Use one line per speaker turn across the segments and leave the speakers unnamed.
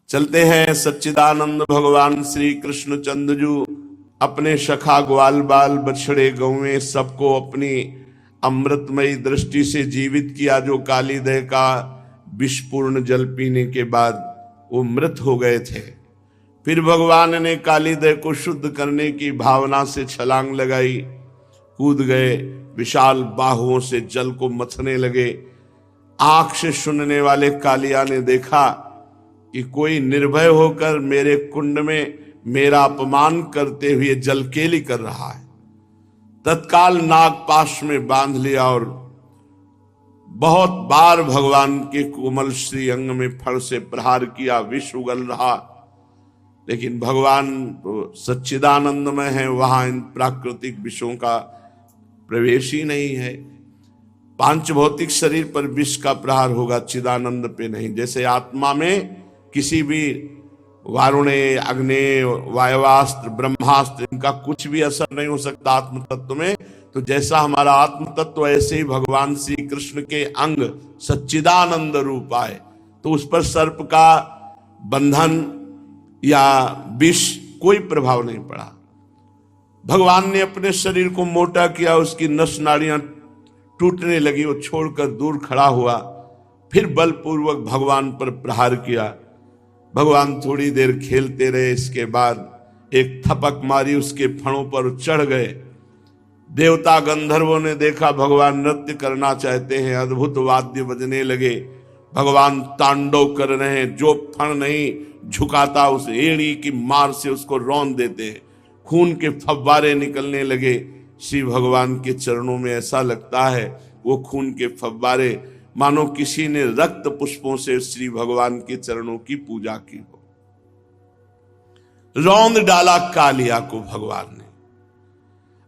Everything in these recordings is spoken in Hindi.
चलते हैं सच्चिदानंद भगवान श्री कृष्ण चंद्रजू अपने सखा ग्वाल बाल बछड़े गौवें सबको अपनी अमृतमयी दृष्टि से जीवित किया। जो कालीदय का विषपूर्ण जल पीने के बाद वो मृत हो गए थे। फिर भगवान ने कालीदय को शुद्ध करने की भावना से छलांग लगाई, कूद गए, विशाल बाहुओं से जल को मथने लगे। आंख से सुनने वाले कालिया ने देखा कि कोई निर्भय होकर मेरे कुंड में मेरा अपमान करते हुए जलकेली कर रहा है। तत्काल नागपाश में बांध लिया और बहुत बार भगवान के कोमल श्री अंग में फण से प्रहार किया। विष उगल रहा, लेकिन भगवान तो सच्चिदानंदमय है, वहां इन प्राकृतिक विषों का प्रवेश ही नहीं है। पांच भौतिक शरीर पर विष का प्रहार होगा, चिदानंद पे नहीं। जैसे आत्मा में किसी भी वारुणे, अग्नि, वायवास्त्र, ब्रह्मास्त्र, इनका कुछ भी असर नहीं हो सकता आत्म तत्व में। तो जैसा हमारा आत्म तत्व, ऐसे ही भगवान श्री कृष्ण के अंग सच्चिदानंद रूप आए तो उस पर सर्प का बंधन या विष कोई प्रभाव नहीं पड़ा। भगवान ने अपने शरीर को मोटा किया, उसकी नस नाड़ियां टूटने लगी, वो छोड़कर दूर खड़ा हुआ। फिर बलपूर्वक भगवान पर प्रहार किया। भगवान थोड़ी देर खेलते रहे, इसके बाद एक थपक मारी, उसके फणों पर चढ़ गए। देवता गंधर्वों ने देखा भगवान नृत्य करना चाहते हैं, अद्भुत वाद्य बजने लगे, भगवान तांडव कर रहे हैं। जो फण नहीं झुकाता उस एड़ी की मार से उसको रौंद देते हैं। खून के फव्वारे निकलने लगे। श्री भगवान के चरणों में ऐसा लगता है वो खून के फव्वारे मानो किसी ने रक्त पुष्पों से श्री भगवान के चरणों की पूजा की हो। रौंद डाला कालिया को भगवान ने।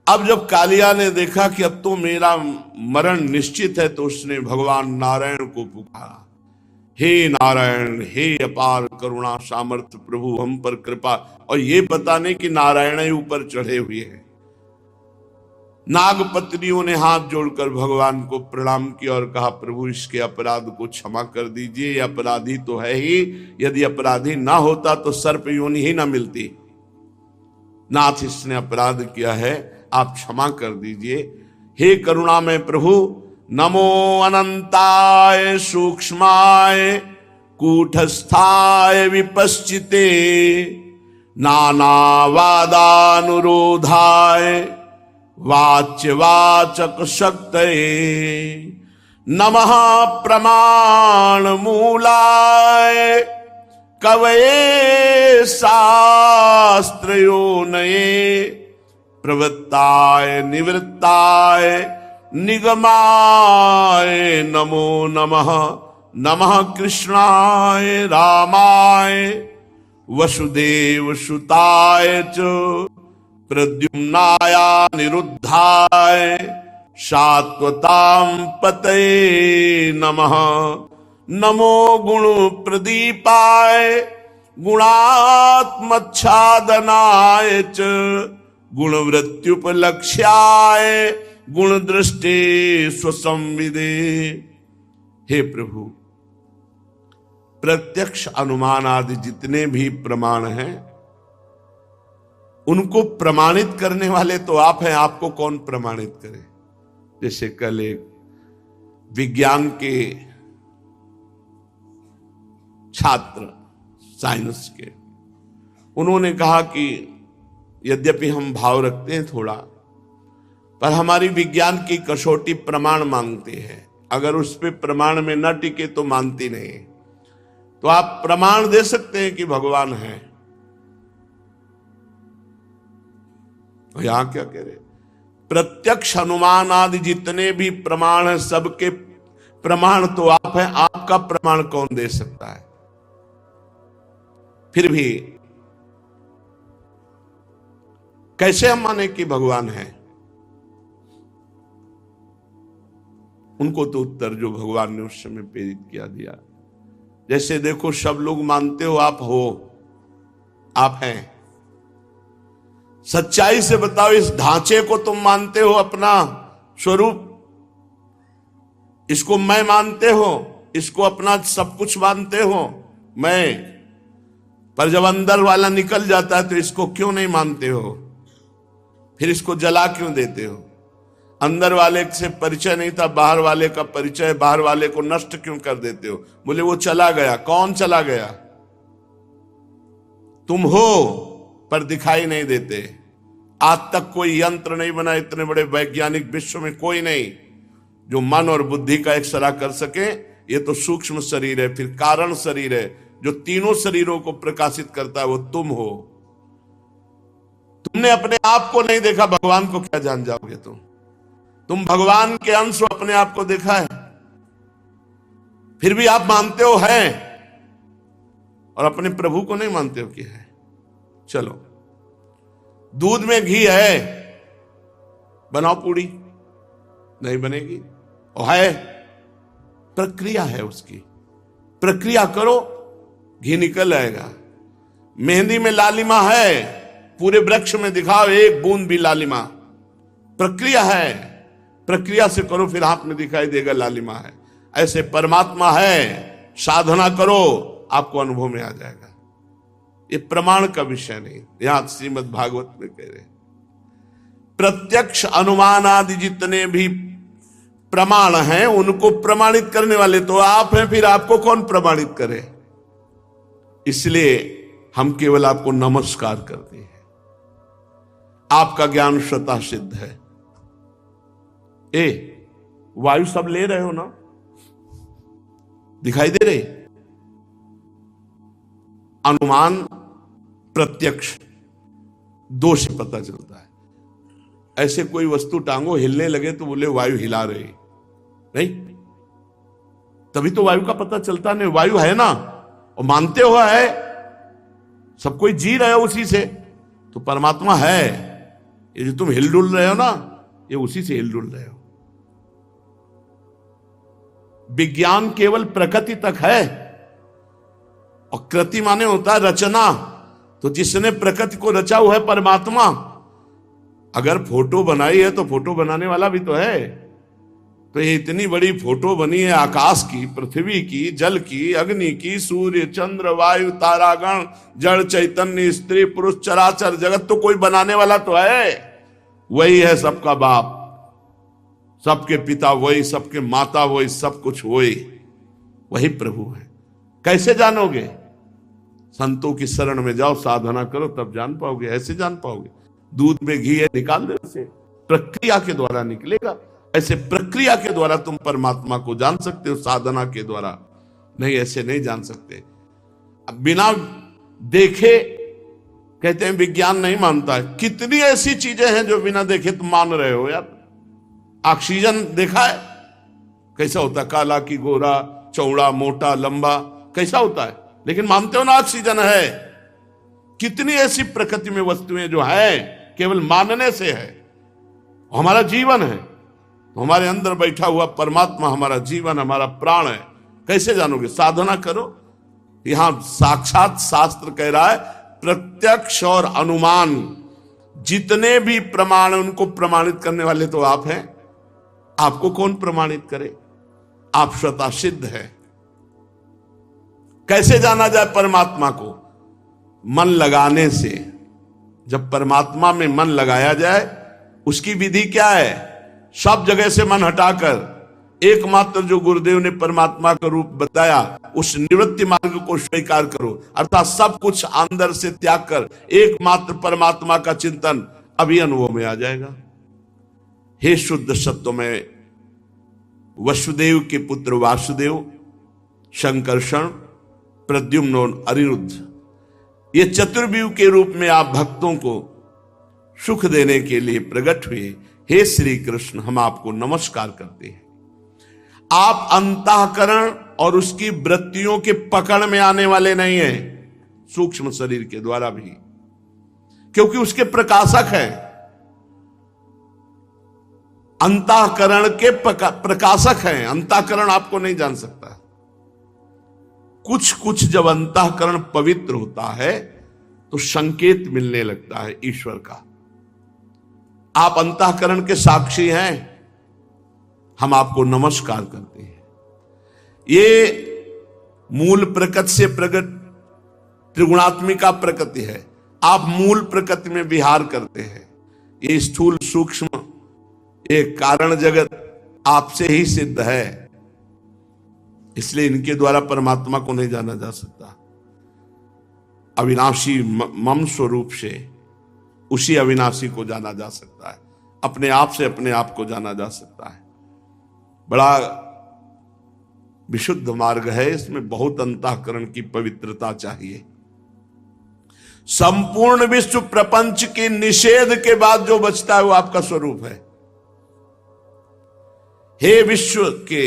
अब जब कालिया ने देखा कि अब तो मेरा मरण निश्चित है, तो उसने भगवान नारायण को पुकारा, हे नारायण, हे अपार करुणा सामर्थ्य प्रभु, हम पर कृपा। और ये बताने कि नारायण ही ऊपर चढ़े हुए हैं। नागपत्नियों ने हाथ जोड़कर भगवान को प्रणाम किया और कहा, प्रभु इसके अपराध को क्षमा कर दीजिए, ये अपराधी तो है ही, यदि अपराधी ना होता तो सर्प योनि ही ना मिलती। नाथ, इसने अपराध किया है, आप क्षमा कर दीजिए। हे करुणामय प्रभु, नमो अनंताय सूक्ष्माय कूटस्थाय विपश्चिते नानावादानुरोधाय वाच्यवाचक शक्तये नमः प्रमाण मूलाय कवये शास्त्रयोनये प्रवृत्ताय निवृत्ताय निगमाय नमो नमः। नमः कृष्णाय रामाय वसुदेव सुताय च प्रद्युम्नाया निरुद्धाय शाश्वतां पतये नमः। नमो गुण प्रदीपाय गुणात्मच्छादनाय च गुणवृत्त्युपलक्ष्याय गुणदृष्टे स्वसंविदे। हे प्रभु, प्रत्यक्ष अनुमान आदि जितने भी प्रमाण हैं उनको प्रमाणित करने वाले तो आप हैं, आपको कौन प्रमाणित करे। जैसे कल एक विज्ञान के छात्र, साइंस के, उन्होंने कहा कि यद्यपि हम भाव रखते हैं थोड़ा, पर हमारी विज्ञान की कसौटी प्रमाण मांगती है। अगर उस पे प्रमाण में न टिके तो मानती नहीं। तो आप प्रमाण दे सकते हैं कि भगवान है। यहां क्या कह रहे, प्रत्यक्ष अनुमान आदि जितने भी प्रमाण हैं सबके प्रमाण तो आप हैं, आपका प्रमाण कौन दे सकता है। फिर भी कैसे हम माने कि भगवान है। उनको तो उत्तर जो भगवान ने उस समय प्रेरित किया दिया। जैसे देखो, सब लोग मानते हो आप हो, आप हैं। सच्चाई से बताओ, इस ढांचे को तुम मानते हो अपना स्वरूप, इसको मैं मानते हो, इसको अपना सब कुछ मानते हो मैं। पर जब अंदर वाला निकल जाता है तो इसको क्यों नहीं मानते हो? फिर इसको जला क्यों देते हो? अंदर वाले से परिचय नहीं था, बाहर वाले का परिचय, बाहर वाले को नष्ट क्यों कर देते हो? बोले वो चला गया। कौन चला गया? तुम हो पर दिखाई नहीं देते। आज तक कोई यंत्र नहीं बना, इतने बड़े वैज्ञानिक विश्व में कोई नहीं जो मन और बुद्धि का एक्सरा कर सके। ये तो सूक्ष्म शरीर है, फिर कारण शरीर है जो तीनों शरीरों को प्रकाशित करता है, वो तुम हो। तुमने अपने आप को नहीं देखा, भगवान को क्या जान जाओगे? तुम भगवान के अंश अपने आप को देखा है, फिर भी आप मानते हो है और अपने प्रभु को नहीं मानते हो कि है। चलो, दूध में घी है, बनाओ पूड़ी, नहीं बनेगी। और है, प्रक्रिया है उसकी, प्रक्रिया करो, घी निकल आएगा। मेहंदी में लालिमा है, पूरे वृक्ष में दिखाओ एक बूंद भी लालिमा, प्रक्रिया है, प्रक्रिया से करो, फिर हाथ में दिखाई देगा लालिमा है। ऐसे परमात्मा है, साधना करो, आपको अनुभव में आ जाएगा। ये प्रमाण का विषय नहीं, यहां श्रीमद् भागवत में कह रहे प्रत्यक्ष अनुमान आदि जितने भी प्रमाण हैं उनको प्रमाणित करने वाले तो आप हैं, फिर आपको कौन प्रमाणित करे? इसलिए हम केवल आपको नमस्कार करते हैं। आपका ज्ञान स्वतः सिद्ध है। वायु सब ले रहे हो ना, दिखाई दे रहे? अनुमान प्रत्यक्ष दो से पता चलता है। ऐसे कोई वस्तु टांगो, हिलने लगे तो बोले वायु हिला रही, नहीं, तभी तो वायु का पता चलता नहीं। वायु है ना, और मानते हो है, सब कोई जी रहे हो उसी से, तो परमात्मा है। ये जो तुम हिलडुल रहे हो ना, ये उसी से हिलडुल रहे हो। विज्ञान केवल प्रकृति तक है, और कृति माने होता है रचना, तो जिसने प्रकृति को रचा हुआ है परमात्मा। अगर फोटो बनाई है तो फोटो बनाने वाला भी तो है। तो ये इतनी बड़ी फोटो बनी है आकाश की, पृथ्वी की, जल की, अग्नि की, सूर्य, चंद्र, वायु, तारागण, जड़, चैतन्य, स्त्री, पुरुष, चराचर जगत, तो कोई बनाने वाला तो है। वही है सबका बाप, सबके पिता वही, सबके माता वही, सब कुछ वही प्रभु है। कैसे जानोगे? संतों की शरण में जाओ, साधना करो, तब जान पाओगे। ऐसे जान पाओगे? दूध में घी है, निकाल दे उसे, प्रक्रिया के द्वारा निकलेगा। ऐसे प्रक्रिया के द्वारा तुम परमात्मा को जान सकते हो, साधना के द्वारा नहीं, ऐसे नहीं जान सकते। बिना देखे कहते हैं विज्ञान नहीं मानता है। कितनी ऐसी चीजें हैं जो बिना देखे तुम मान रहे हो यार। ऑक्सीजन देखा है कैसा होता है? काला की गोरा, चौड़ा, मोटा, लंबा, कैसा होता है? लेकिन मानते हो ना ऑक्सीजन है। कितनी ऐसी प्रकृति में वस्तुएं जो है केवल मानने से है। हमारा जीवन है, तो हमारे अंदर बैठा हुआ परमात्मा हमारा जीवन, हमारा प्राण है। कैसे जानोगे? साधना करो। यहां साक्षात शास्त्र कह रहा है प्रत्यक्ष और अनुमान जितने भी प्रमाण, उनको प्रमाणित करने वाले तो आप हैं। आपको कौन प्रमाणित करे? आप स्वतः सिद्ध है। कैसे जाना जाए परमात्मा को? मन लगाने से। जब परमात्मा में मन लगाया जाए, उसकी विधि क्या है? सब जगह से मन हटाकर एकमात्र जो गुरुदेव ने परमात्मा का रूप बताया, उस निवृत्ति मार्ग को स्वीकार करो। अर्थात सब कुछ अंदर से त्याग कर एकमात्र परमात्मा का चिंतन, अभी अनुभव में आ जाएगा। हे शुद्ध सत्व में वसुदेव के पुत्र वासुदेव, शंकरषण, प्रद्युम्न और अनिरुद्ध, ये चतुर्व्यूह के रूप में आप भक्तों को सुख देने के लिए प्रकट हुए। हे श्री कृष्ण, हम आपको नमस्कार करते हैं। आप अंतःकरण और उसकी वृत्तियों के पकड़ में आने वाले नहीं हैं, सूक्ष्म शरीर के द्वारा भी, क्योंकि उसके प्रकाशक हैं। अंतःकरण के प्रकाशक हैं, अंतःकरण आपको नहीं जान सकता। कुछ कुछ जब अंतःकरण पवित्र होता है तो संकेत मिलने लगता है ईश्वर का। आप अंतःकरण के साक्षी हैं, हम आपको नमस्कार करते हैं। ये मूल प्रकृति से प्रकट त्रिगुणात्मिका प्रकृति है। आप मूल प्रकृति में विहार करते हैं। ये स्थूल सूक्ष्म ये कारण जगत आपसे ही सिद्ध है, इसलिए इनके द्वारा परमात्मा को नहीं जाना जा सकता। अविनाशी मम स्वरूप से उसी अविनाशी को जाना जा सकता है, अपने आप से अपने आप को जाना जा सकता है। बड़ा विशुद्ध मार्ग है, इसमें बहुत अंतःकरण की पवित्रता चाहिए। संपूर्ण विश्व प्रपंच के निषेध के बाद जो बचता है वो आपका स्वरूप है। हे विश्व के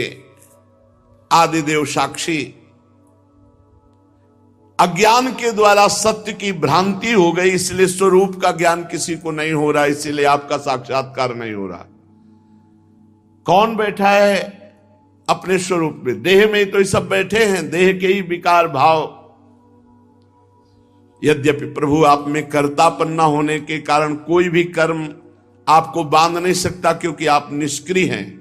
आदिदेव साक्षी, अज्ञान के द्वारा सत्य की भ्रांति हो गई, इसलिए स्वरूप का ज्ञान किसी को नहीं हो रहा, इसीलिए आपका साक्षात्कार नहीं हो रहा। कौन बैठा है अपने स्वरूप में? देह में तो ये सब बैठे हैं, देह के ही विकार भाव। यद्यपि प्रभु आप में कर्तापन न होने के कारण कोई भी कर्म आपको बांध नहीं सकता, क्योंकि आप निष्क्रिय हैं।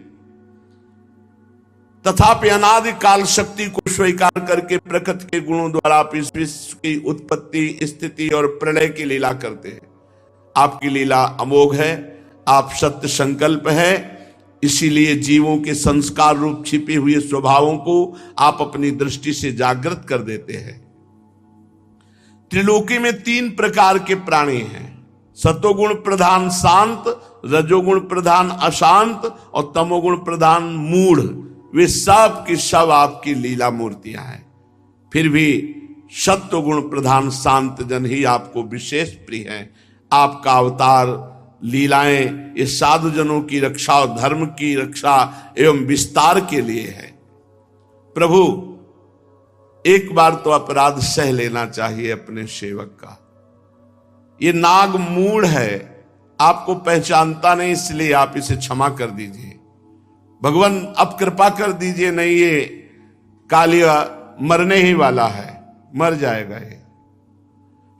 तथापि अनादि काल शक्ति को स्वीकार करके प्रकृति के गुणों द्वारा आप इस विश्व की उत्पत्ति, स्थिति और प्रलय की लीला करते हैं। आपकी लीला अमोघ है, आप सत्य संकल्प है, इसीलिए जीवों के संस्कार रूप छिपे हुए स्वभावों को आप अपनी दृष्टि से जागृत कर देते हैं। त्रिलोकी में 3 प्रकार के प्राणी हैं, सतोगुण प्रधान शांत, रजोगुण प्रधान अशांत और तमोगुण प्रधान मूढ़। वे सब की सब आपकी लीला मूर्तियां हैं। फिर भी सत्वगुण प्रधान शांत जन ही आपको विशेष प्रिय हैं। आपका अवतार लीलाएं ये साधु जनों की रक्षा और धर्म की रक्षा एवं विस्तार के लिए है। प्रभु, एक बार तो अपराध सह लेना चाहिए अपने सेवक का। ये नाग मूढ़ है, आपको पहचानता नहीं, इसलिए आप इसे क्षमा कर दीजिए। भगवान अब कृपा कर दीजिए, नहीं ये कालिया मरने ही वाला है, मर जाएगा ये।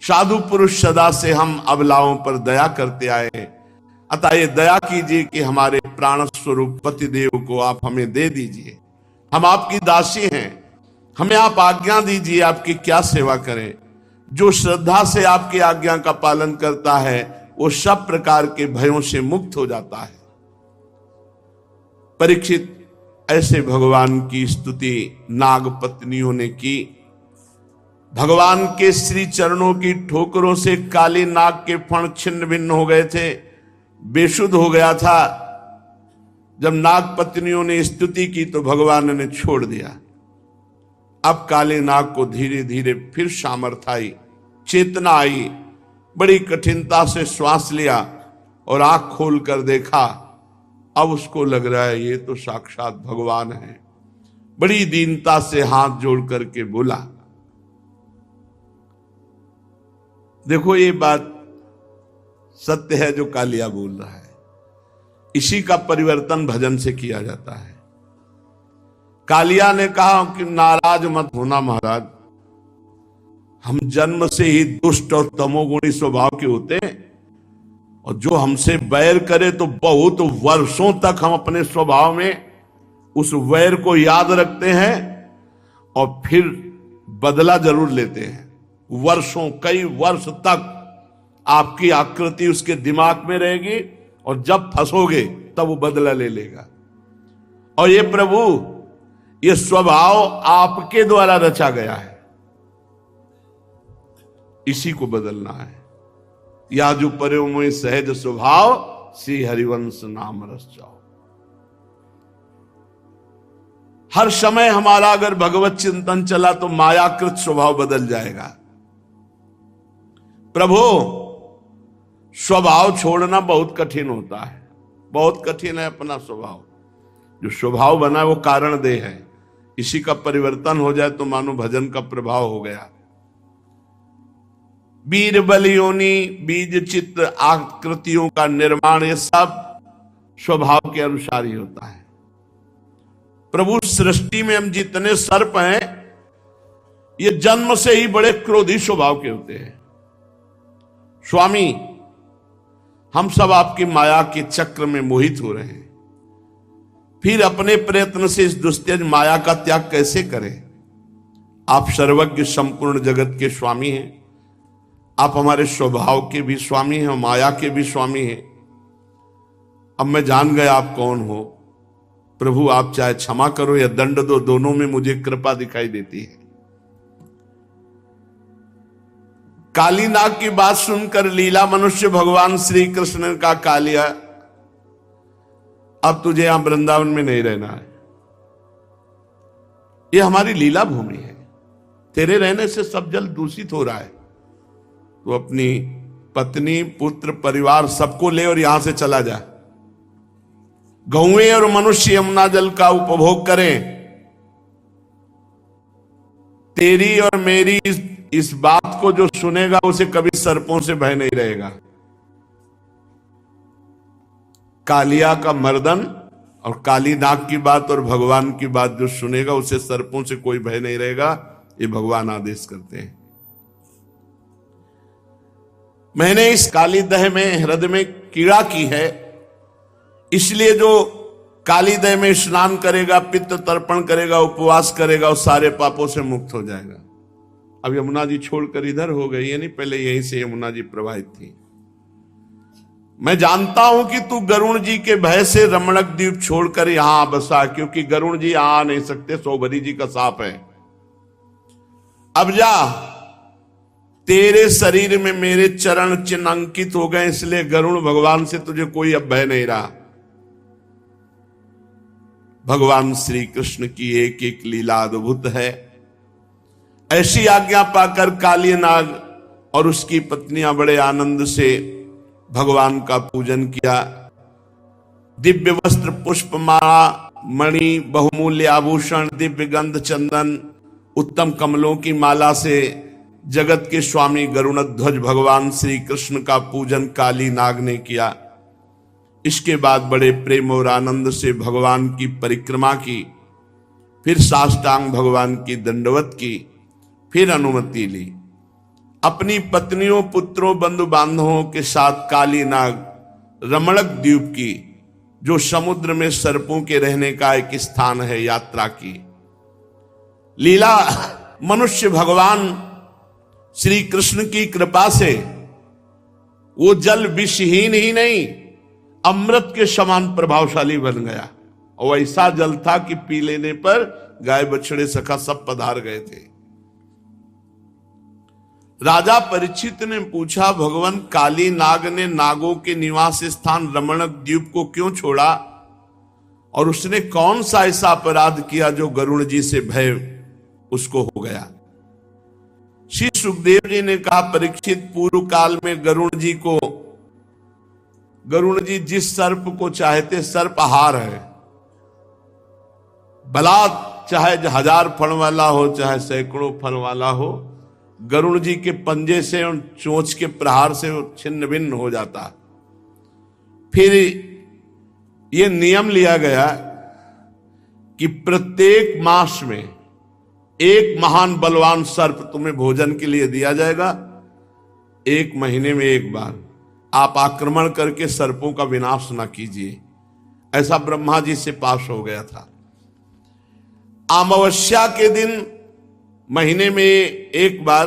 साधु पुरुष सदा से हम अबलाओं पर दया करते आए, अतः ये दया कीजिए कि हमारे प्राण स्वरूप पतिदेव को आप हमें दे दीजिए। हम आपकी दासी हैं, हमें आप आज्ञा दीजिए, आपकी क्या सेवा करें। जो श्रद्धा से आपकी आज्ञा का पालन करता है वो सब प्रकार के भयों से मुक्त हो जाता है। परीक्षित, ऐसे भगवान की स्तुति नाग पत्नियों ने की। भगवान के श्री चरणों की ठोकरों से काली नाग के फण छिन्न भिन्न हो गए थे, बेसुध हो गया था। जब नाग पत्नियों ने स्तुति की तो भगवान ने छोड़ दिया। अब काले नाग को धीरे धीरे फिर सामर्थ्य आई, चेतना आई, बड़ी कठिनता से श्वास लिया और आंख खोल कर देखा। अब उसको लग रहा है ये तो साक्षात भगवान है। बड़ी दीनता से हाथ जोड़ करके बोला। देखो, ये बात सत्य है जो कालिया बोल रहा है। इसी का परिवर्तन भजन से किया जाता है। कालिया ने कहा कि नाराज मत होना महाराज, हम जन्म से ही दुष्ट और तमोगुणी स्वभाव के होते हैं, और जो हमसे वैर करे तो बहुत वर्षों तक हम अपने स्वभाव में उस वैर को याद रखते हैं और फिर बदला जरूर लेते हैं। वर्षों, कई वर्ष तक आपकी आकृति उसके दिमाग में रहेगी और जब फंसोगे तब वो बदला ले लेगा। और ये प्रभु, ये स्वभाव आपके द्वारा रचा गया है, इसी को बदलना है। या जो पर्यो मोहि सहज स्वभाव, श्री हरिवंश नाम रस जाओ। हर समय हमारा अगर भगवत चिंतन चला तो मायाकृत स्वभाव बदल जाएगा। प्रभु, स्वभाव छोड़ना बहुत कठिन होता है, बहुत कठिन है अपना स्वभाव। जो स्वभाव बना है वो कारण दे है, इसी का परिवर्तन हो जाए तो मानो भजन का प्रभाव हो गया। वीर बलियोनी बीज चित्र आकृतियों का निर्माण ये सब स्वभाव के अनुसार ही होता है। प्रभु, सृष्टि में हम जितने सर्प हैं ये जन्म से ही बड़े क्रोधी स्वभाव के होते हैं। स्वामी, हम सब आपकी माया के चक्र में मोहित हो रहे हैं, फिर अपने प्रयत्न से इस दुस्तेज माया का त्याग कैसे करें? आप सर्वज्ञ संपूर्ण जगत के स्वामी हैं। आप हमारे स्वभाव के भी स्वामी हैं, माया के भी स्वामी हैं। अब मैं जान गया आप कौन हो। प्रभु आप चाहे क्षमा करो या दंड दो, दोनों में मुझे कृपा दिखाई देती है। काली नाग की बात सुनकर लीला मनुष्य भगवान श्री कृष्ण ने कहा, कालिया अब तुझे यहां वृंदावन में नहीं रहना है, ये हमारी लीला भूमि है, तेरे रहने से सब जल दूषित हो रहा है। तो अपनी पत्नी, पुत्र, परिवार सबको ले और यहां से चला जा। गौएं और मनुष्य यमुना जल का उपभोग करें। तेरी और मेरी इस बात को जो सुनेगा उसे कभी सर्पों से भय नहीं रहेगा। कालिया का मर्दन और काली नाग की बात और भगवान की बात जो सुनेगा उसे सर्पों से कोई भय नहीं रहेगा। ये भगवान आदेश करते हैं। मैंने इस काली दह में हृदय में कीड़ा की है, इसलिए जो काली दह में स्नान करेगा, पित्त तर्पण करेगा, उपवास करेगा, उस सारे पापों से मुक्त हो जाएगा। अब यमुना जी छोड़कर इधर हो गई, यानी पहले यहीं से यमुना जी प्रवाहित थी। मैं जानता हूं कि तू गरुण जी के भय से रमणक द्वीप छोड़कर यहां बसा, क्योंकि गरुण जी आ नहीं सकते, सौभरी जी का साप है। अब जा, तेरे शरीर में मेरे चरण चिन्ह अंकित हो गए, इसलिए गरुण भगवान से तुझे कोई अब भय नहीं रहा। भगवान श्री कृष्ण की एक एक लीला अद्भुत है। ऐसी आज्ञा पाकर काली नाग और उसकी पत्नियां बड़े आनंद से भगवान का पूजन किया। दिव्य वस्त्र, पुष्पमाला, मणि, बहुमूल्य आभूषण, दिव्य गंध, चंदन, उत्तम कमलों की माला से जगत के स्वामी गरुणध्वज भगवान श्री कृष्ण का पूजन काली नाग ने किया। इसके बाद बड़े प्रेम और आनंद से भगवान की परिक्रमा की, फिर साष्टांग भगवान की दंडवत की, फिर अनुमति ली। अपनी पत्नियों, पुत्रों, बंधु बांधवों के साथ काली नाग रमणक द्वीप की, जो समुद्र में सर्पों के रहने का एक स्थान है, यात्रा की। लीला मनुष्य भगवान श्री कृष्ण की कृपा से वो जल विषहीन ही नहीं, अमृत के समान प्रभावशाली बन गया। और ऐसा जल था कि पी लेने पर गाय बछड़े सखा सब पधार गए थे। राजा परीक्षित ने पूछा, भगवान काली नाग ने नागों के निवास स्थान रमणक द्वीप को क्यों छोड़ा, और उसने कौन सा ऐसा अपराध किया जो गरुण जी से भय उसको हो गया। श्री सुखदेव जी ने कहा, परीक्षित, पूर्व काल में गरुण जी जिस सर्प को चाहते, सर्पहार है। भला चाहे 1000 फण वाला हो, चाहे सैकड़ों फण वाला हो, गरुण जी के पंजे से और चोंच के प्रहार से वो छिन्न भिन्न हो जाता। फिर ये नियम लिया गया कि प्रत्येक मास में एक महान बलवान सर्प तुम्हें भोजन के लिए दिया जाएगा। 1 महीने में एक बार आप आक्रमण करके सर्पों का विनाश ना कीजिए। ऐसा ब्रह्मा जी से पास हो गया था। अमावस्या के दिन महीने में एक बार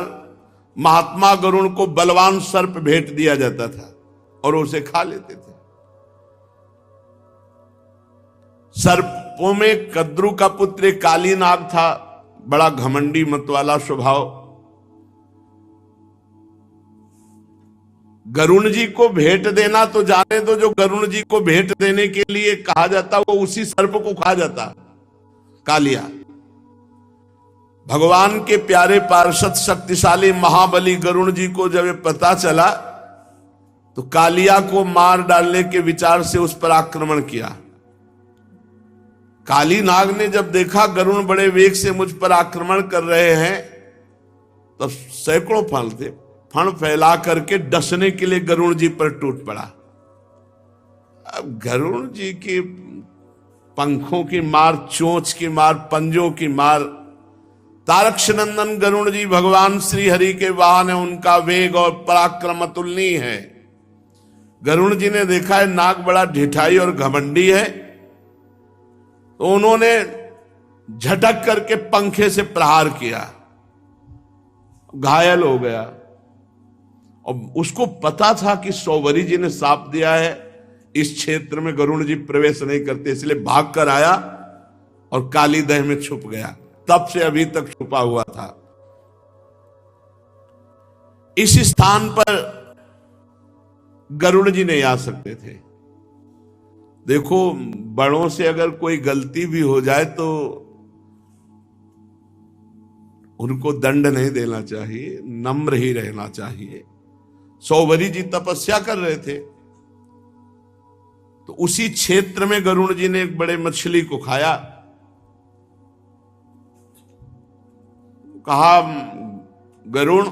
महात्मा गरुण को बलवान सर्प भेंट दिया जाता था और उसे खा लेते थे। सर्पों में कद्रु का पुत्र काली नाग था, बड़ा घमंडी मतवाला स्वभाव। गरुण जी को भेंट देना तो जाने दो, जो गरुण जी को भेंट देने के लिए कहा जाता वो उसी सर्प को खा जाता, कालिया। भगवान के प्यारे पार्षद शक्तिशाली महाबली गरुण जी को जब ये पता चला तो कालिया को मार डालने के विचार से उस पर आक्रमण किया। काली नाग ने जब देखा गरुण बड़े वेग से मुझ पर आक्रमण कर रहे हैं, तो सैकड़ों फण फैला करके डसने के लिए गरुण जी पर टूट पड़ा। अब गरुण जी के पंखों की मार, चोंच की मार, पंजों की मार, तारक्ष नंदन गरुण जी भगवान श्री हरि के वाहन है, उनका वेग और पराक्रम अतुलनीय है। गरुण जी ने देखा है नाग बड़ा ढिठाई और घमंडी है, तो उन्होंने झटक करके पंखे से प्रहार किया घायल हो गया। और उसको पता था कि सौवरी जी ने साप दिया है, इस क्षेत्र में गरुड़ जी प्रवेश नहीं करते, इसलिए भाग कर आया और काली दह में छुप गया। तब से अभी तक छुपा हुआ था। इस स्थान पर गरुड़ जी नहीं आ सकते थे। देखो, बड़ों से अगर कोई गलती भी हो जाए तो उनको दंड नहीं देना चाहिए, नम्र ही रहना चाहिए। सौवरी जी तपस्या कर रहे थे, तो उसी क्षेत्र में गरुड़ जी ने एक बड़े मछली को खाया। कहा, गरुड़,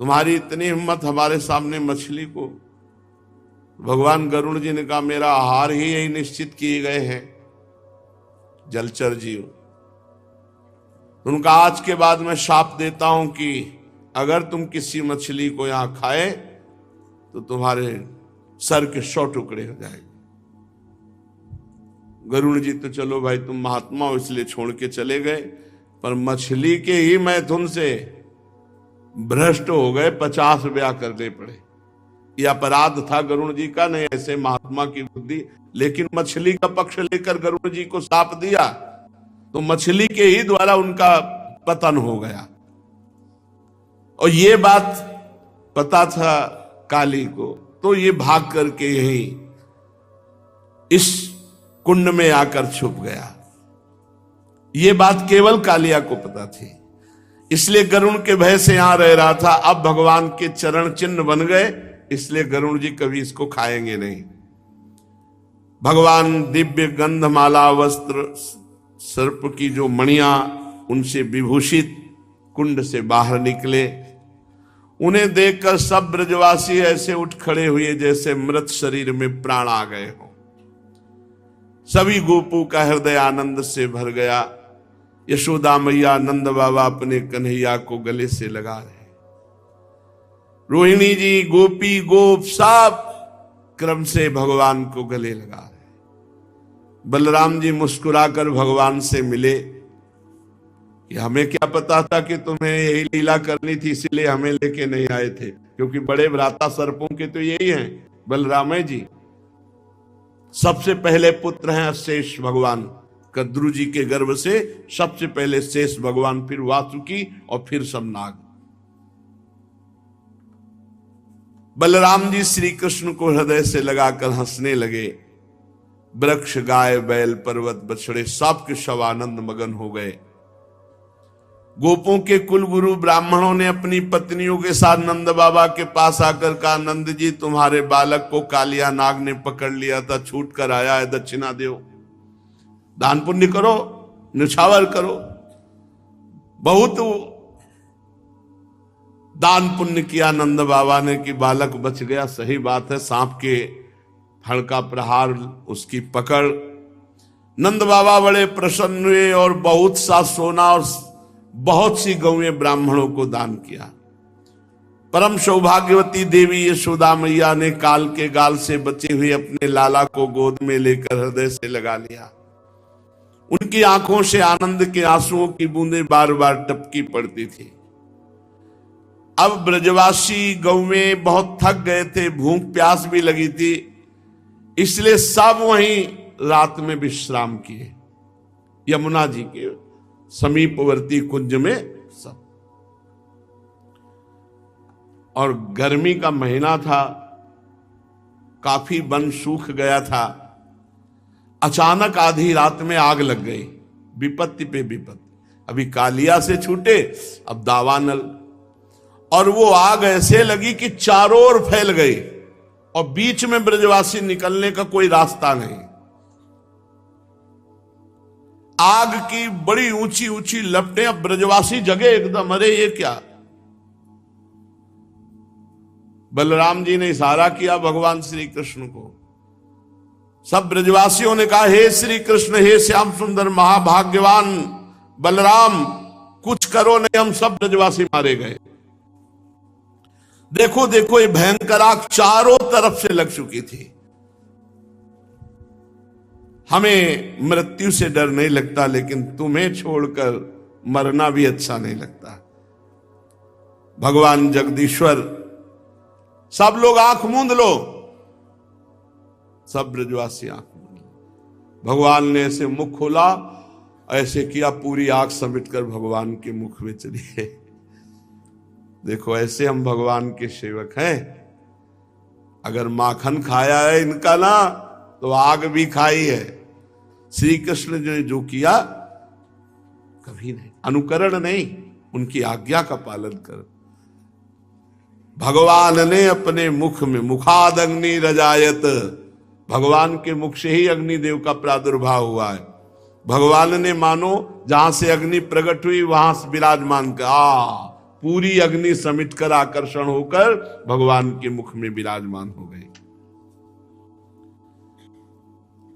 तुम्हारी इतनी हिम्मत हमारे सामने मछली को। भगवान गरुड़ जी ने कहा, मेरा आहार ही यही निश्चित किए गए हैं, जलचर जीव। उनका आज के बाद मैं शाप देता हूं कि अगर तुम किसी मछली को यहां खाए तो तुम्हारे सर के 100 टुकड़े हो जाएंगे। गरुड़ जी तो चलो भाई तुम महात्मा हो इसलिए छोड़ के चले गए, पर मछली के ही मैथुन से भ्रष्ट हो गए, 50 ब्याह करने पड़े। यह अपराध था गरुड़ जी का, नहीं ऐसे महात्मा की बुद्धि। लेकिन मछली का पक्ष लेकर गरुड़ जी को शाप दिया तो मछली के ही द्वारा उनका पतन हो गया। और ये बात पता था काली को, तो ये भाग करके यही इस कुंड में आकर छुप गया। ये बात केवल कालिया को पता थी, इसलिए गरुड़ के भय से यहां रह रहा था। अब भगवान के चरण चिन्ह बन गए, इसलिए गरुड़ जी कभी इसको खाएंगे नहीं। भगवान दिव्य गंधमाला वस्त्र सर्प की जो मणियां उनसे विभूषित कुंड से बाहर निकले। उन्हें देखकर सब ब्रजवासी ऐसे उठ खड़े हुए जैसे मृत शरीर में प्राण आ गए हो। सभी गोपू का हृदय आनंद से भर गया। यशोदा मैया, नंद बाबा अपने कन्हैया को गले से लगा रहे। रोहिणी जी, गोपी, गोप सब क्रम से भगवान को गले लगा रहे। बलराम जी मुस्कुराकर भगवान से मिले कि हमें क्या पता था कि तुम्हें यही लीला करनी थी, इसीलिए हमें लेके नहीं आए थे, क्योंकि बड़े भ्राता सर्पों के तो यही हैं बलराम जी। सबसे पहले पुत्र हैं शेष भगवान। कद्रु जी के गर्भ से सबसे पहले शेष भगवान, फिर वासुकी और फिर सब नाग। बलराम जी श्री कृष्ण को हृदय से लगाकर हंसने लगे। वृक्ष, गाय, बैल, पर्वत, बछड़े सबके सब आनंद मगन हो गए। गोपों के कुल गुरु ब्राह्मणों ने अपनी पत्नियों के साथ नंद बाबा के पास आकर कहा, नंद जी, तुम्हारे बालक को कालिया नाग ने पकड़ लिया था, छूट कर आया है, दक्षिणा दो, दान पुण्य करो, निछावर करो। बहुत दान पुण्य किया नंद बाबा ने कि बालक बच गया। सही बात है, सांप के फण का प्रहार, उसकी पकड़। नंद बाबा बड़े प्रसन्न हुए और बहुत सा सोना और बहुत सी गौएं ब्राह्मणों को दान किया। परम सौभाग्यवती देवी यशोदा मैया ने काल के गाल से बचे हुए अपने लाला को गोद में लेकर हृदय से लगा लिया। उनकी आंखों से आनंद के आंसुओं की बूंदें बार बार टपकी पड़ती थी। अब ब्रजवासी गौएं बहुत थक गए थे, भूख प्यास भी लगी थी, इसलिए सब वहीं रात में विश्राम किए, यमुना जी के समीपवर्ती कुंज में सब। और गर्मी का महीना था, काफी वन सूख गया था। अचानक आधी रात में आग लग गई, विपत्ति पे विपत्ति। अभी कालिया से छूटे, अब दावानल, और वो आग ऐसे लगी कि चारों ओर फैल गई और बीच में ब्रजवासी निकलने का कोई रास्ता नहीं। आग की बड़ी ऊंची ऊंची लपटें, अब ब्रजवासी जगे एकदम, अरे ये क्या। बलराम जी ने इशारा किया भगवान श्री कृष्ण को। सब ब्रजवासियों ने कहा, हे श्री कृष्ण, हे श्याम सुंदर महाभाग्यवान बलराम, कुछ करो, नहीं हम सब ब्रजवासी मारे गए। देखो देखो, ये भयंकर आग चारों तरफ से लग चुकी थी। हमें मृत्यु से डर नहीं लगता, लेकिन तुम्हें छोड़कर मरना भी अच्छा नहीं लगता। भगवान जगदीश्वर, सब लोग आंख मूंद लो, सब ब्रजवासी आंख मूंद लो। भगवान ने ऐसे मुख खोला, ऐसे किया, पूरी आंख समेटकर भगवान के मुख में चली गई। देखो ऐसे हम भगवान के सेवक हैं। अगर माखन खाया है इनका ना, तो आग भी खाई है। श्री कृष्ण ने जो किया कभी नहीं, अनुकरण नहीं, उनकी आज्ञा का पालन कर। भगवान ने अपने मुख में, मुखाद अग्नि रजायत, भगवान के मुख से ही अग्निदेव का प्रादुर्भाव हुआ है। भगवान ने मानो जहां से अग्नि प्रकट हुई वहां से विराजमान कर, पूरी अग्नि समिट कर आकर्षण होकर भगवान के मुख में विराजमान हो गई।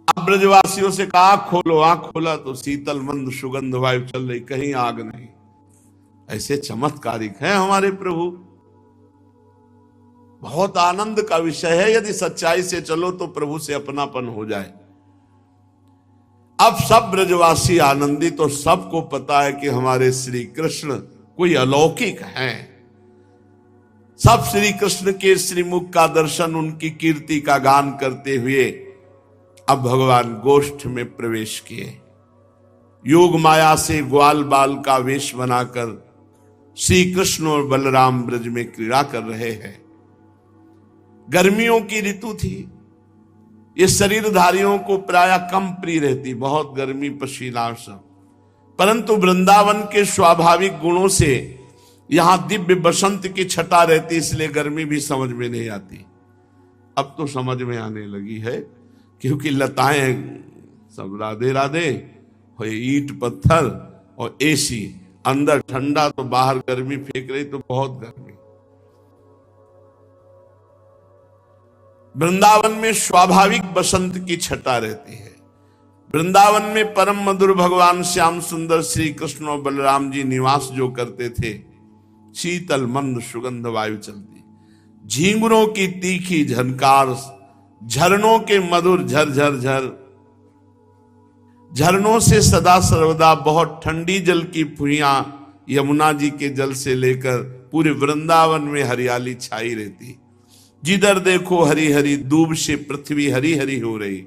अब ब्रजवासियों से कहा आंख खोलो, आंख खोला तो शीतल मंद सुगंध वायु चल रही, कहीं आग नहीं। ऐसे चमत्कारिक हैं हमारे प्रभु। बहुत आनंद का विषय है। यदि सच्चाई से चलो तो प्रभु से अपनापन हो जाए। अब सब ब्रजवासी आनंदित, तो सबको पता है कि हमारे श्री कृष्ण कोई अलौकिक हैं। सब श्री कृष्ण के श्रीमुख का दर्शन, उनकी कीर्ति का गान करते हुए अब भगवान गोष्ठ में प्रवेश किए। योग माया से ग्वाल बाल का वेश बनाकर श्री कृष्ण और बलराम ब्रज में क्रीड़ा कर रहे हैं। गर्मियों की ऋतु थी। ये शरीरधारियों को प्रायः कम प्रिय रहती, बहुत गर्मी, पसीना सब, परंतु वृंदावन के स्वाभाविक गुणों से यहां दिव्य बसंत की छटा रहती, इसलिए गर्मी भी समझ में नहीं आती। अब तो समझ में आने लगी है, क्योंकि लताएं सब राधे राधे, ईंट पत्थर और एसी, अंदर ठंडा तो बाहर गर्मी फेंक रही, तो बहुत गर्मी। वृंदावन में स्वाभाविक बसंत की छटा रहती है। वृंदावन में परम मधुर भगवान श्याम सुंदर श्री कृष्ण और बलराम जी निवास जो करते थे, शीतल मंद सुगंध वायु चलती, झींगुरों की तीखी झनकार, झरनों के मधुर झर झर झर, झरनों से सदा सर्वदा बहुत ठंडी जल की फुइयां यमुना जी के जल से लेकर पूरे वृंदावन में हरियाली छाई रहती। जिधर देखो हरी हरी दूब से पृथ्वी हरी हरी हो रही।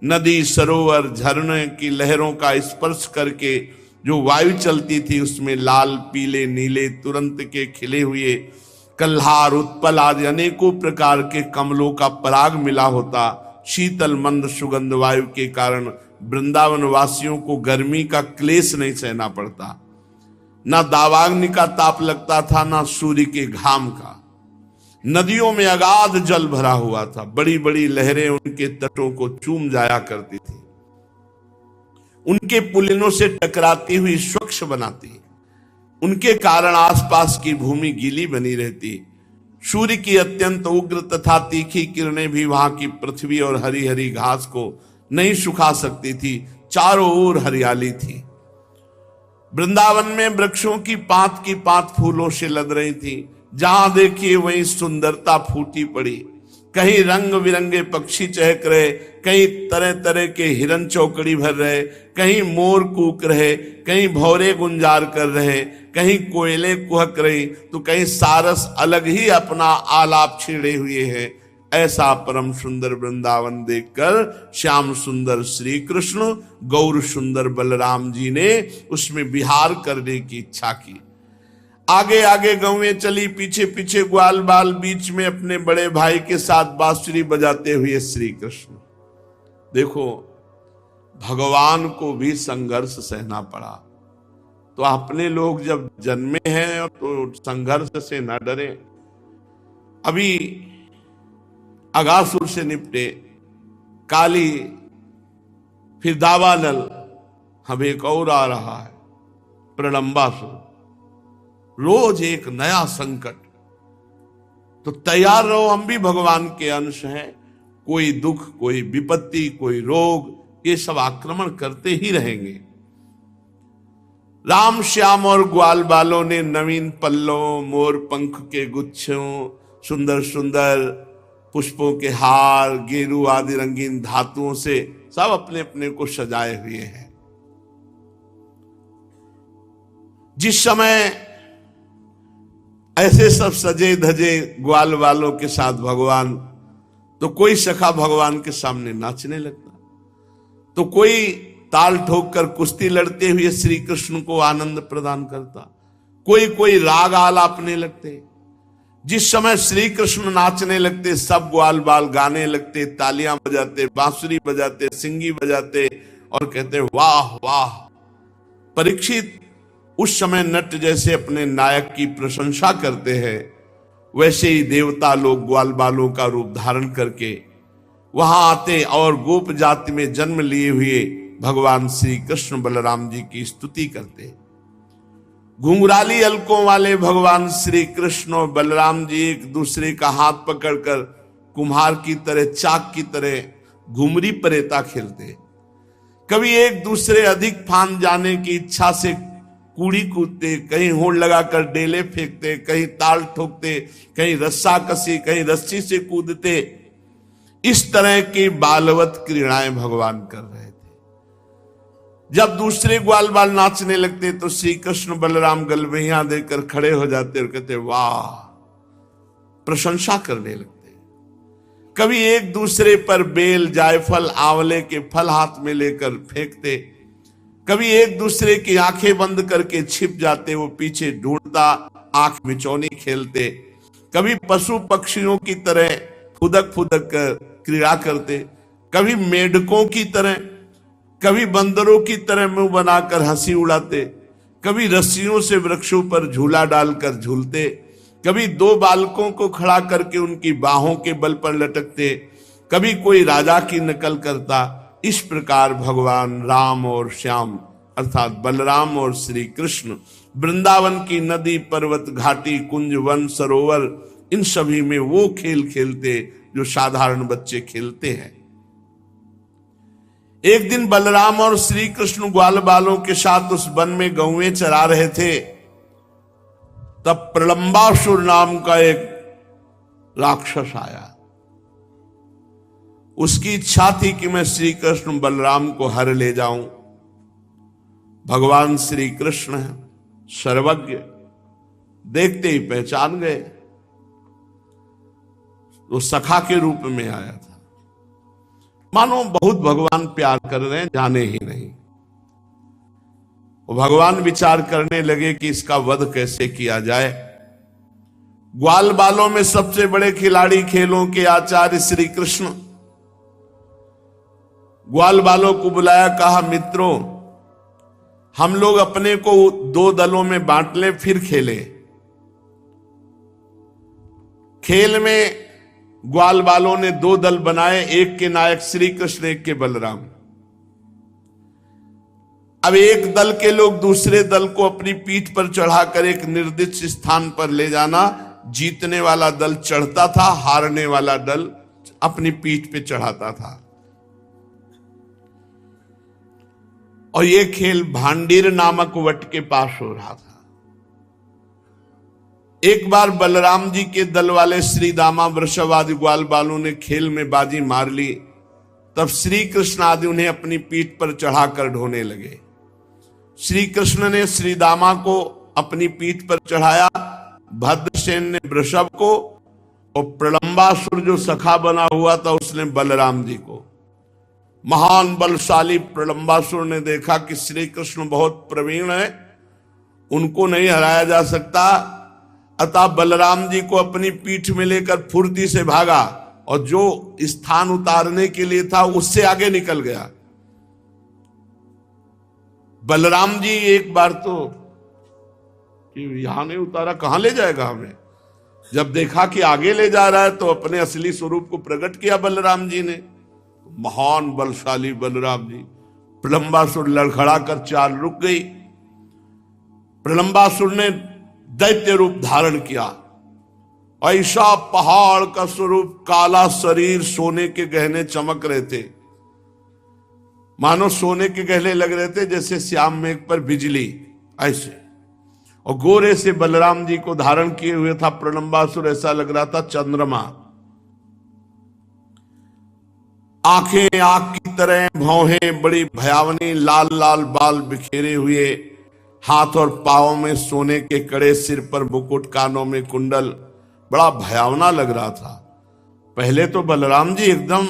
नदी, सरोवर, झरने की लहरों का स्पर्श करके जो वायु चलती थी, उसमें लाल, पीले, नीले, तुरंत के खिले हुए कल्हार, उत्पल आदि अनेकों प्रकार के कमलों का पराग मिला होता। शीतल मंद सुगंध वायु के कारण वृंदावन वासियों को गर्मी का क्लेश नहीं सहना पड़ता। ना दावाग्नि का ताप लगता था, ना सूर्य के घाम का। नदियों में अगाध जल भरा हुआ था। बड़ी बड़ी लहरें उनके तटों को चूम जाया करती थी, उनके पुलिनों से टकराती हुई स्वच्छ बनाती। उनके कारण आसपास की भूमि गीली बनी रहती। सूर्य की अत्यंत उग्र तथा तीखी किरणें भी वहां की पृथ्वी और हरी हरी घास को नहीं सुखा सकती थी। चारों ओर हरियाली थी। वृंदावन में वृक्षों की पात फूलों से लद रही थी। जहां देखिए वहीं सुंदरता फूटी पड़ी। कहीं रंग बिरंगे पक्षी चहक रहे, कहीं तरह तरह के हिरन चौकड़ी भर रहे, कहीं मोर कूक रहे, कहीं भौरे गुंजार कर रहे, कहीं कोयले कुहक रही, तो कहीं सारस अलग ही अपना आलाप छेड़े हुए हैं। ऐसा परम सुंदर वृंदावन देखकर श्याम सुंदर श्री कृष्ण, गौर सुंदर बलराम जी ने उसमें विहार करने की इच्छा की। आगे आगे गौएं चली, पीछे पीछे ग्वाल बाल, बीच में अपने बड़े भाई के साथ बांसुरी बजाते हुए श्री कृष्ण। देखो, भगवान को भी संघर्ष सहना पड़ा। तो अपने लोग जब जन्मे हैं तो संघर्ष से न डरे। अभी अगासुर से निपटे, काली, फिर दावानल, अब एक और आ रहा है प्रलंबासुर। रोज एक नया संकट। तो तैयार रहो, हम भी भगवान के अंश हैं। कोई दुख, कोई विपत्ति, कोई रोग, ये सब आक्रमण करते ही रहेंगे। राम, श्याम और ग्वाल बालों ने नवीन पल्लों, मोर पंख के गुच्छों, सुंदर सुंदर पुष्पों के हार, गेरू आदि रंगीन धातुओं से सब अपने अपने को सजाए हुए हैं। जिस समय ऐसे सब सजे धजे ग्वाल वालों के साथ भगवान, तो कोई सखा भगवान के सामने नाचने लगता, तो कोई ताल ठोक कर कुश्ती लड़ते हुए श्री कृष्ण को आनंद प्रदान करता, कोई राग आलापने लगते। जिस समय श्री कृष्ण नाचने लगते सब ग्वाल बाल गाने लगते, तालियां बजाते, बांसुरी बजाते, सिंगी बजाते और कहते वाह वाह। परीक्षित उस समय नट जैसे अपने नायक की प्रशंसा करते हैं, वैसे ही देवता लोग ग्वाल बालों का रूप धारण करके वहां आते और गोप जाति में जन्म लिए हुए भगवान श्री कृष्ण बलराम जी की स्तुति करते। घुंघराली अलकों वाले भगवान श्री कृष्ण और बलराम जी एक दूसरे का हाथ पकड़कर कुम्हार की तरह, चाक की तरह घुमरी परेता खेलते। कभी एक दूसरे अधिक फान जाने की इच्छा से कूड़ी कूदते, कहीं होड़ लगाकर डेले फेंकते, कहीं ताल ठोकते, कहीं रस्सा कसी, कहीं रस्सी से कूदते। इस तरह की बालवत क्रीड़ाएं भगवान कर रहे थे। जब दूसरे ग्वाल बाल नाचने लगते तो श्री कृष्ण बलराम गलबैया देकर खड़े हो जाते और कहते वाह, प्रशंसा करने लगते। कभी एक दूसरे पर बेल, जायफल, आंवले के फल हाथ में लेकर फेंकते, कभी एक दूसरे की आंखें बंद करके छिप जाते, वो पीछे ढूंढता आंख मिचौनी खेलते। कभी पशु पक्षियों की तरह फुदक फुदक कर क्रीड़ा करते, कभी मेढकों की तरह, कभी बंदरों की तरह मुंह बनाकर हंसी उड़ाते, कभी रस्सियों से वृक्षों पर झूला डालकर झूलते, कभी दो बालकों को खड़ा करके उनकी बाहों के बल पर लटकते, कभी कोई राजा की नकल करता। इस प्रकार भगवान राम और श्याम अर्थात बलराम और श्री कृष्ण वृंदावन की नदी, पर्वत, घाटी, कुंज, वन, सरोवर, इन सभी में वो खेल खेलते जो साधारण बच्चे खेलते हैं। एक दिन बलराम और श्री कृष्ण ग्वाल बालों के साथ उस वन में गौएं चरा रहे थे, तब प्रलंबासुर नाम का एक राक्षस आया। उसकी इच्छा थी कि मैं श्री कृष्ण बलराम को हर ले जाऊं। भगवान श्री कृष्ण है सर्वज्ञ, देखते ही पहचान गए। वो सखा के रूप में आया था, मानो बहुत भगवान प्यार कर रहे हैं, जाने ही नहीं। वो भगवान विचार करने लगे कि इसका वध कैसे किया जाए। ग्वाल बालों में सबसे बड़े खिलाड़ी, खेलों के आचार्य श्री कृष्ण ग्वाल बालों को बुलाया, कहा मित्रों, हम लोग अपने को दो दलों में बांट लें, फिर खेले। खेल में ग्वाल बालों ने दो दल बनाए, एक के नायक श्री कृष्ण, एक के बलराम। अब एक दल के लोग दूसरे दल को अपनी पीठ पर चढ़ाकर एक निर्दिष्ट स्थान पर ले जाना। जीतने वाला दल चढ़ता था, हारने वाला दल अपनी पीठ पे चढ़ाता था। और यह खेल भांडीर नामक वट के पास हो रहा था। एक बार बलराम जी के दल वाले श्री दामा, वृषभ आदि ग्वाल बालों ने खेल में बाजी मार ली। तब श्री कृष्ण आदि उन्हें अपनी पीठ पर चढ़ाकर ढोने लगे। श्री कृष्ण ने श्री दामा को अपनी पीठ पर चढ़ाया, भद्रसेन ने वृषभ को, और प्रलंबासुर जो सखा बना हुआ था उसने बलराम जी को। महान बलशाली प्रलंबासुर ने देखा कि श्री कृष्ण बहुत प्रवीण है, उनको नहीं हराया जा सकता, अतः बलराम जी को अपनी पीठ में लेकर फुर्ती से भागा और जो स्थान उतारने के लिए था उससे आगे निकल गया। बलराम जी एक बार तो कि यहां नहीं उतारा, कहां ले जाएगा हमें। जब देखा कि आगे ले जा रहा है तो अपने असली स्वरूप को प्रकट किया बलराम जी ने। महान बलशाली बलराम जी, प्रलंबासुर लड़खड़ा कर चाल रुक गई। प्रलंबासुर ने दैत्य रूप धारण किया, ऐसा पहाड़ का स्वरूप, काला शरीर, सोने के गहने चमक रहे थे, मानो सोने के गहने लग रहे थे जैसे श्याम मेघ पर बिजली, ऐसे। और गोरे से बलराम जी को धारण किए हुए था प्रलंबासुर, ऐसा लग रहा था चंद्रमा। आंखें आग की तरह, भौहें बड़ी भयावनी, लाल लाल बाल बिखेरे हुए, हाथ और पांव में सोने के कड़े, सिर पर मुकुट, कानों में कुंडल, बड़ा भयावना लग रहा था। पहले तो बलराम जी एकदम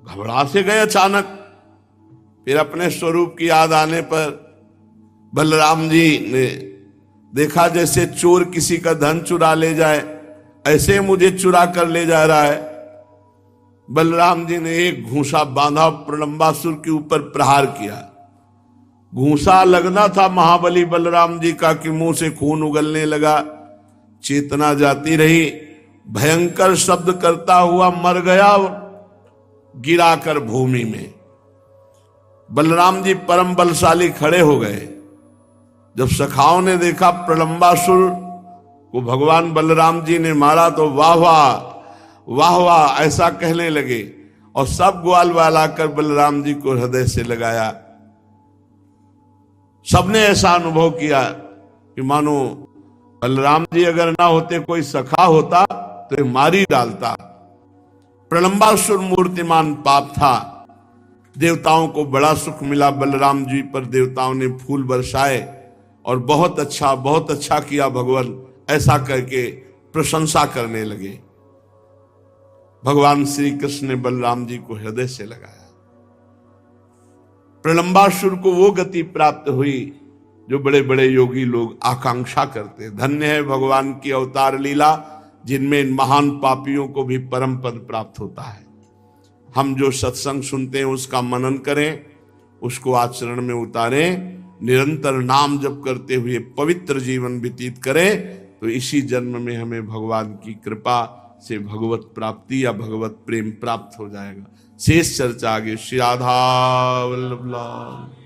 घबरा से गए अचानक, फिर अपने स्वरूप की याद आने पर बलराम जी ने देखा जैसे चोर किसी का धन चुरा ले जाए, ऐसे मुझे चुरा कर ले जा रहा है। बलराम जी ने एक घूंसा बांधा, प्रलंबासुर के ऊपर प्रहार किया। घूंसा लगना था महाबली बलराम जी का कि मुंह से खून उगलने लगा, चेतना जाती रही, भयंकर शब्द करता हुआ मर गया, गिराकर भूमि में। बलराम जी परम बलशाली खड़े हो गए। जब सखाओं ने देखा प्रलंबासुर को भगवान बलराम जी ने मारा तो वाह वाह वाह वाह ऐसा कहने लगे, और सब ग्वाल वाल आकर बलराम जी को हृदय से लगाया। सबने ऐसा अनुभव किया कि मानो बलराम जी अगर ना होते, कोई सखा होता तो मार ही डालता। प्रलंबासुर मूर्तिमान पाप था। देवताओं को बड़ा सुख मिला, बलराम जी पर देवताओं ने फूल बरसाए और बहुत अच्छा किया भगवान, ऐसा करके प्रशंसा करने लगे। भगवान श्री कृष्ण ने बलराम जी को हृदय से लगाया। प्रलंबासुर को वो गति प्राप्त हुई जो बड़े बड़े योगी लोग आकांक्षा करते। धन्य है भगवान की अवतार लीला, जिनमें इन महान पापियों को भी परम पद प्राप्त होता है। हम जो सत्संग सुनते हैं उसका मनन करें, उसको आचरण में उतारें, निरंतर नाम जप करते हुए पवित्र जीवन व्यतीत करें, तो इसी जन्म में हमें भगवान की कृपा से भगवत प्राप्ति या भगवत प्रेम प्राप्त हो जाएगा। शेष चर्चा आगे। श्री राधा वल्लभ लाल।